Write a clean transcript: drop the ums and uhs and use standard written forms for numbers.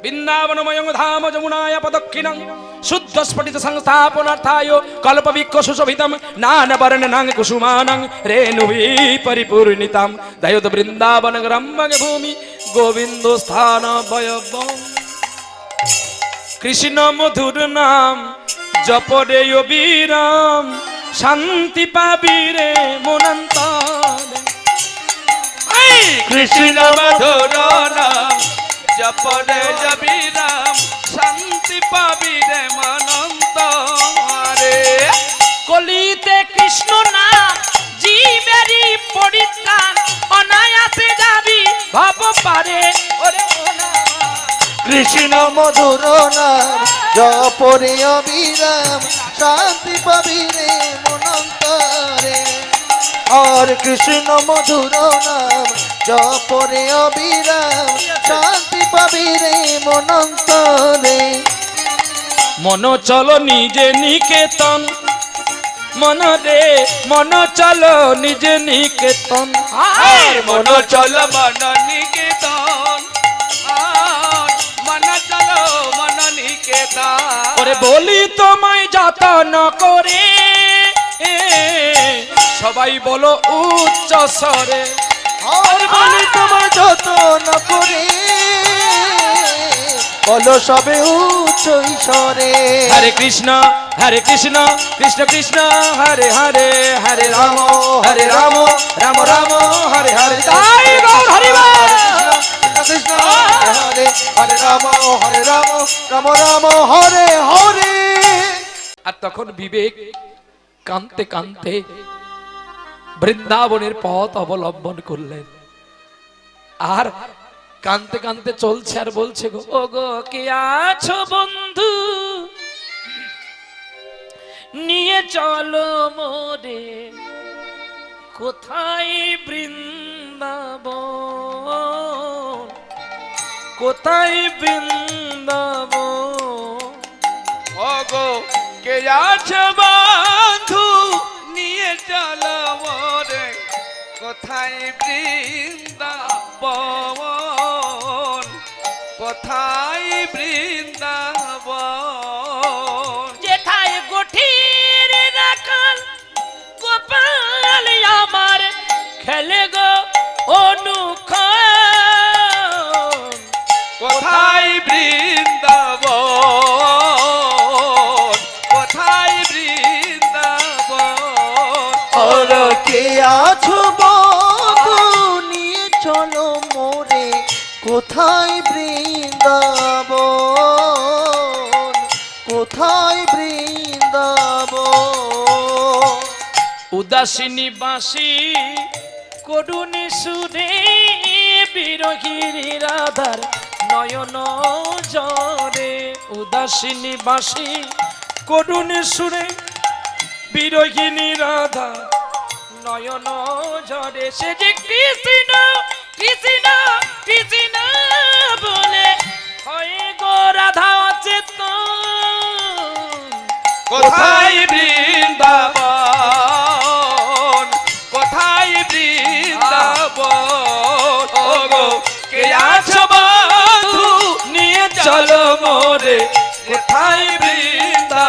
বৃন্দাবনময়ং ধাম যমুনায় প্রদক্ষিণং শুদ্ধ স্ফটিত সংস্থাপনার্থায় কল্পবৃক্ষ সুশোভিতম নানাবর্ণনাং কুসুমানাং রেণুভি পরিপূর্ণিতাম দয়ত বৃন্দাবন গ্রাম্য ভূমি গোবিন্দ স্থান বয়বং। কৃষ্ণ মধুর নাম জপরে অবিরাম শান্তি পাবি রে মনন্তরে। কৃষ্ণ মধুর নাম জপরে অবিরাম শান্তি পাবি রে মনন্তরে। কলিতে কৃষ্ণ নাম জীবেরই পরিত্রাণ অনায়াসে যাবি ভব পারে ওরে মোনা। কৃষ্ণ মধুর নাম জপরে অবিরাম শান্তি পাবি রে মনন্তরে। আর কৃষ্ণ মধুর নাম জপরে অবিরাম শান্তি পাবি রে মনন্তরে। মন চলো নিজে নিকেতন মন রে মন চলো নিজে নিকেতন। মন চল মন নিকেতন মন চলো মন নিকেতন। ওরে বলি তোমায় যতন করে সবাই বলো উচ্চ স্বরে। আর বলি তোমার যতন করে বলো সবে উচ্চ ঈশ্বরে। হরে কৃষ্ণ কৃষ্ণ কৃষ্ণ হরে হরে হরে রাম রাম রাম হরে হরে। তাই গৌর হরি বল। কৃষ্ণ হরে হরে রাম রাম রাম হরে হরে। আর তখন বিবেক কাঁদতে কাঁদতে বৃন্দাবনের পথ অবলম্বন করলেন। আর কাঁদতে কাঁদতে চলছে আর বলছে গো ও গো কে আছো বন্ধু নিয়ে চলো মোরে কোথায় বৃন্দাবন কোথায় বৃন্দাবন। ওগো কে আছো বন্ধু নিয়ে চলো মোরে কোথায় বৃন্দাবন কোথায় বৃন্দাবন। যেথায় গঠির রাখাল গোপাল আমার খেলে গো অনুক্ষণ কোথায় বৃন্দাবন কোথায় বৃন্দাবন। আর কে আছো বন্ধু নিয়ে চলো মোরে কোথায় বৃন্দাবন কোথায় বৃন্দাবন। উদাসিনী বাসি করুণী সুরে বিরোহীর রাধার নয়ন জরে। উদাসিনী বাসি করুণী সুরে বিরোহিনী রাধা নয়ন ঝরে সে যে কৃষ্ণ কৃষ্ণ কৃষ্ণ বলে হয়ে গো রাধা চেতন। কোথায় বৃন্দাবন কোথায় বৃন্দাবন। ওগো কে আছো বন্ধু নিয়ে চলো মোরে কোথায় বৃন্দাবন